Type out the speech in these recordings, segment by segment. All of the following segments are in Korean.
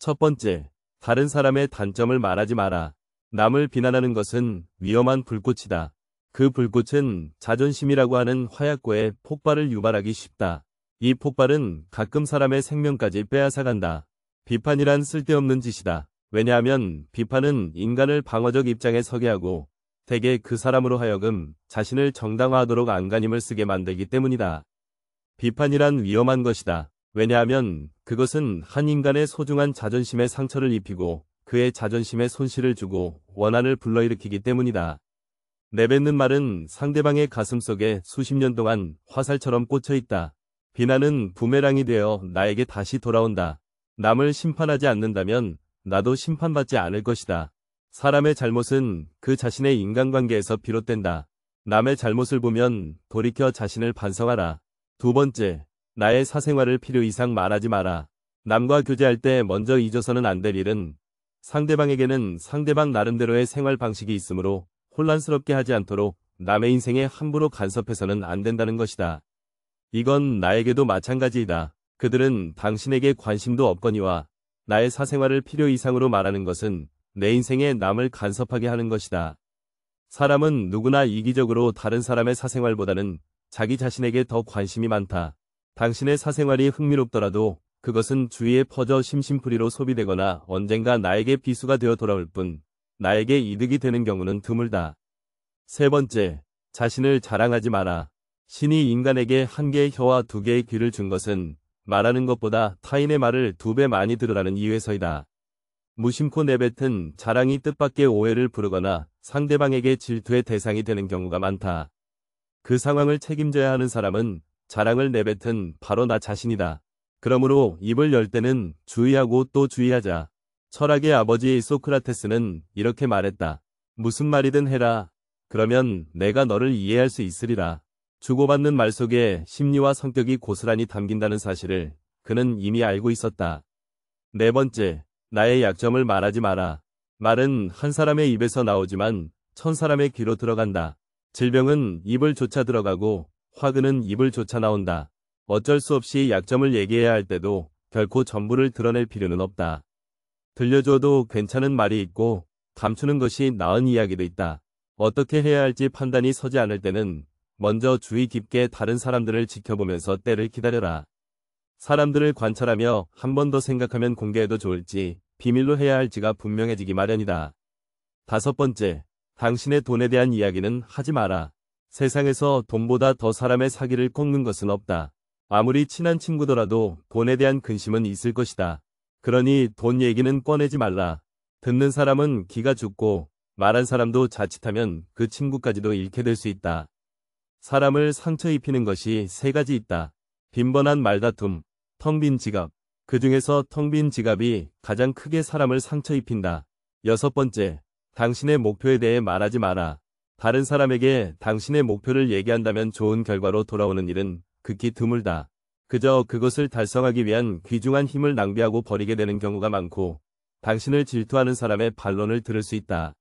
첫 번째, 다른 사람의 단점을 말하지 마라. 남을 비난하는 것은 위험한 불꽃이다. 그 불꽃은 자존심이라고 하는 화약고에 폭발을 유발하기 쉽다. 이 폭발은 가끔 사람의 생명까지 빼앗아간다. 비판이란 쓸데없는 짓이다. 왜냐하면 비판은 인간을 방어적 입장에 서게 하고 대개 그 사람으로 하여금 자신을 정당화하도록 안간힘을 쓰게 만들기 때문이다. 비판이란 위험한 것이다. 왜냐하면 그것은 한 인간의 소중한 자존심에 상처를 입히고 그의 자존심에 손실을 주고 원한을 불러일으키기 때문이다. 내뱉는 말은 상대방의 가슴속에 수십 년 동안 화살처럼 꽂혀 있다. 비난은 부메랑이 되어 나에게 다시 돌아온다. 남을 심판하지 않는다면 나도 심판받지 않을 것이다. 사람의 잘못은 그 자신의 인간관계에서 비롯된다. 남의 잘못을 보면 돌이켜 자신을 반성하라. 두 번째, 나의 사생활을 필요 이상 말하지 마라. 남과 교제할 때 먼저 잊어서는 안 될 일은 상대방에게는 상대방 나름대로의 생활 방식이 있으므로 혼란스럽게 하지 않도록 남의 인생에 함부로 간섭해서는 안 된다는 것이다. 이건 나에게도 마찬가지이다. 그들은 당신에게 관심도 없거니와 나의 사생활을 필요 이상으로 말하는 것은 내 인생에 남을 간섭하게 하는 것이다. 사람은 누구나 이기적으로 다른 사람의 사생활보다는 자기 자신에게 더 관심이 많다. 당신의 사생활이 흥미롭더라도 그것은 주위에 퍼져 심심풀이로 소비되거나 언젠가 나에게 비수가 되어 돌아올 뿐 나에게 이득이 되는 경우는 드물다. 세 번째, 자신을 자랑하지 마라. 신이 인간에게 한 개의 혀와 두 개의 귀를 준 것은 말하는 것보다 타인의 말을 2배 많이 들으라는 이유에서이다. 무심코 내뱉은 자랑이 뜻밖의 오해를 부르거나 상대방에게 질투의 대상이 되는 경우가 많다. 그 상황을 책임져야 하는 사람은 자랑을 내뱉은 바로 나 자신이다. 그러므로 입을 열 때는 주의하고 또 주의하자. 철학의 아버지 소크라테스는 이렇게 말했다. 무슨 말이든 해라. 그러면 내가 너를 이해할 수 있으리라. 주고받는 말 속에 심리와 성격이 고스란히 담긴다는 사실을 그는 이미 알고 있었다. 네 번째, 나의 약점을 말하지 마라. 말은 한 사람의 입에서 나오지만 1000사람의 귀로 들어간다. 질병은 입을 쫓아 들어가고 화근은 입을 쫓아 나온다. 어쩔 수 없이 약점을 얘기해야 할 때도 결코 전부를 드러낼 필요는 없다. 들려줘도 괜찮은 말이 있고 감추는 것이 나은 이야기도 있다. 어떻게 해야 할지 판단이 서지 않을 때는 먼저 주의 깊게 다른 사람들을 지켜보면서 때를 기다려라. 사람들을 관찰하며 한 번 더 생각하면 공개해도 좋을지 비밀로 해야 할지가 분명해지기 마련이다. 다섯 번째, 당신의 돈에 대한 이야기는 하지 마라. 세상에서 돈보다 더 사람의 사기를 꺾는 것은 없다. 아무리 친한 친구더라도 돈에 대한 근심은 있을 것이다. 그러니 돈 얘기는 꺼내지 말라. 듣는 사람은 기가 죽고 말한 사람도 자칫하면 그 친구까지도 잃게 될 수 있다. 사람을 상처 입히는 것이 3가지 있다. 빈번한 말다툼, 텅 빈 지갑. 그 중에서 텅 빈 지갑이 가장 크게 사람을 상처 입힌다. 여섯 번째, 당신의 목표에 대해 말하지 마라. 다른 사람에게 당신의 목표를 얘기한다면 좋은 결과로 돌아오는 일은 극히 드물다. 그저 그것을 달성하기 위한 귀중한 힘을 낭비하고 버리게 되는 경우가 많고 당신을 질투하는 사람의 반론을 들을 수 있다.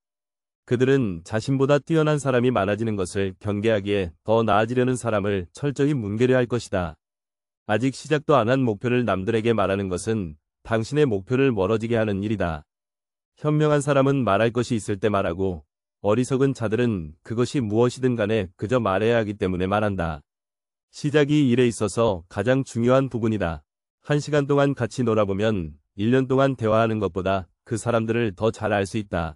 그들은 자신보다 뛰어난 사람이 많아지는 것을 경계하기에 더 나아지려는 사람을 철저히 뭉개려 할 것이다. 아직 시작도 안 한 목표를 남들에게 말하는 것은 당신의 목표를 멀어지게 하는 일이다. 현명한 사람은 말할 것이 있을 때 말하고 어리석은 자들은 그것이 무엇이든 간에 그저 말해야 하기 때문에 말한다. 시작이 일에 있어서 가장 중요한 부분이다. 1시간 동안 같이 놀아보면 1년 동안 대화하는 것보다 그 사람들을 더 잘 알 수 있다.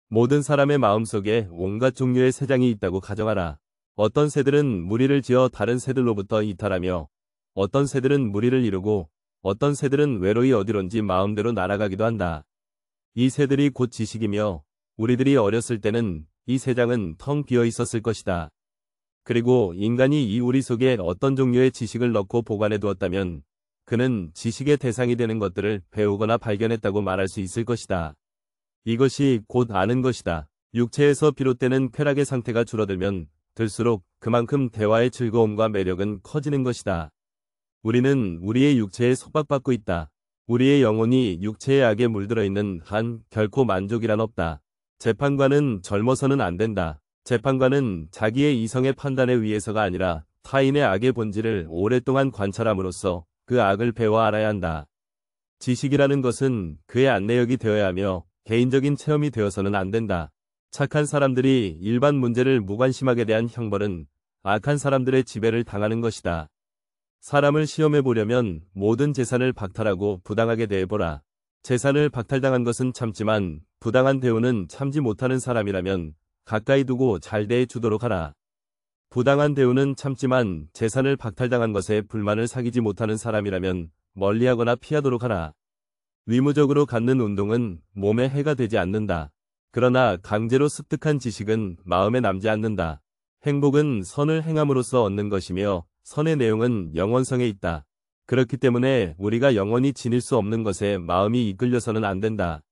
모든 사람의 마음속에 온갖 종류의 새장이 있다고 가정하라. 어떤 새들은 무리를 지어 다른 새들로부터 이탈하며 어떤 새들은 무리를 이루고 어떤 새들은 외로이 어디론지 마음대로 날아가기도 한다. 이 새들이 곧 지식이며 우리들이 어렸을 때는 이 새장은 텅 비어 있었을 것이다. 그리고 인간이 이 우리 속에 어떤 종류의 지식을 넣고 보관해 두었다면 그는 지식의 대상이 되는 것들을 배우거나 발견했다고 말할 수 있을 것이다. 이것이 곧 아는 것이다. 육체에서 비롯되는 쾌락의 상태가 줄어들면 들수록 그만큼 대화의 즐거움과 매력은 커지는 것이다. 우리는 우리의 육체에 속박받고 있다. 우리의 영혼이 육체의 악에 물들어 있는 한 결코 만족이란 없다. 재판관은 젊어서는 안 된다. 재판관은 자기의 이성의 판단에 의해서가 아니라 타인의 악의 본질을 오랫동안 관찰함으로써 그 악을 배워 알아야 한다. 지식이라는 것은 그의 안내역이 되어야 하며 개인적인 체험이 되어서는 안 된다. 착한 사람들이 일반 문제를 무관심하게 대한 형벌은 악한 사람들의 지배를 당하는 것이다. 사람을 시험해 보려면 모든 재산을 박탈하고 부당하게 대해보라. 재산을 박탈당한 것은 참지만 부당한 대우는 참지 못하는 사람이라면 가까이 두고 잘 대해 주도록 하라. 부당한 대우는 참지만 재산을 박탈당한 것에 불만을 사귀지 못하는 사람이라면 멀리하거나 피하도록 하라. 의무적으로 갖는 운동은 몸에 해가 되지 않는다. 그러나 강제로 습득한 지식은 마음에 남지 않는다. 행복은 선을 행함으로써 얻는 것이며 선의 내용은 영원성에 있다. 그렇기 때문에 우리가 영원히 지닐 수 없는 것에 마음이 이끌려서는 안 된다.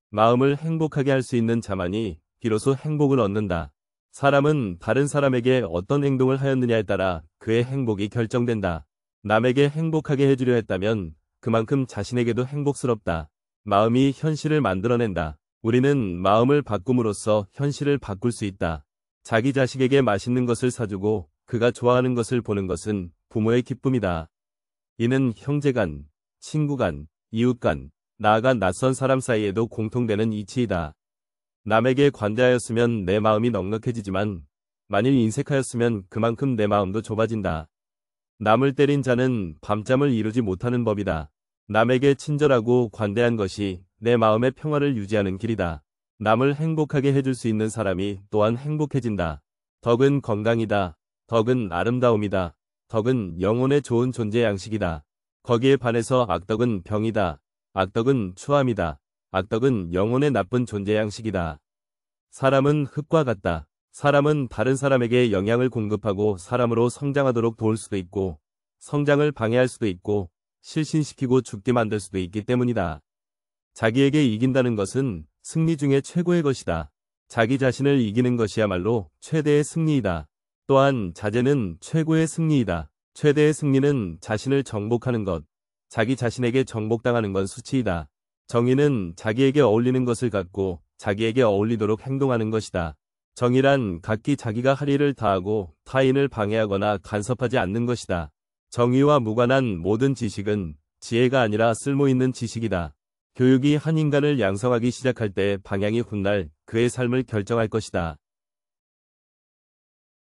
마음을 행복하게 할 수 있는 자만이 비로소 행복을 얻는다. 사람은 다른 사람에게 어떤 행동을 하였느냐에 따라 그의 행복이 결정된다. 남에게 행복하게 해주려 했다면 그만큼 자신에게도 행복스럽다. 마음이 현실을 만들어낸다. 우리는 마음을 바꿈으로써 현실을 바꿀 수 있다. 자기 자식에게 맛있는 것을 사주고 그가 좋아하는 것을 보는 것은 부모의 기쁨이다. 이는 형제간, 친구간, 이웃간, 나아가 낯선 사람 사이에도 공통되는 이치이다. 남에게 관대하였으면 내 마음이 넉넉해지지만 만일 인색하였으면 그만큼 내 마음도 좁아진다. 남을 때린 자는 밤잠을 이루지 못하는 법이다. 남에게 친절하고 관대한 것이 내 마음의 평화를 유지하는 길이다. 남을 행복하게 해줄 수 있는 사람이 또한 행복해진다. 덕은 건강이다. 덕은 아름다움이다. 덕은 영혼의 좋은 존재 양식이다. 거기에 반해서 악덕은 병이다. 악덕은 추함이다. 악덕은 영혼의 나쁜 존재 양식이다. 사람은 흙과 같다. 사람은 다른 사람에게 영향을 공급하고 사람으로 성장하도록 도울 수도 있고 성장을 방해할 수도 있고 실신시키고 죽게 만들 수도 있기 때문이다. 자기에게 이긴다는 것은 승리 중에 최고의 것이다. 자기 자신을 이기는 것이야말로 최대의 승리이다. 또한 자제는 최고의 승리이다. 최대의 승리는 자신을 정복하는 것, 자기 자신에게 정복당하는 건 수치이다. 정의는 자기에게 어울리는 것을 갖고 자기에게 어울리도록 행동하는 것이다. 정의란 각기 자기가 할 일을 다하고 타인을 방해하거나 간섭하지 않는 것이다. 정의와 무관한 모든 지식은 지혜가 아니라 쓸모있는 지식이다. 교육이 한 인간을 양성하기 시작할 때 방향이 훗날 그의 삶을 결정할 것이다.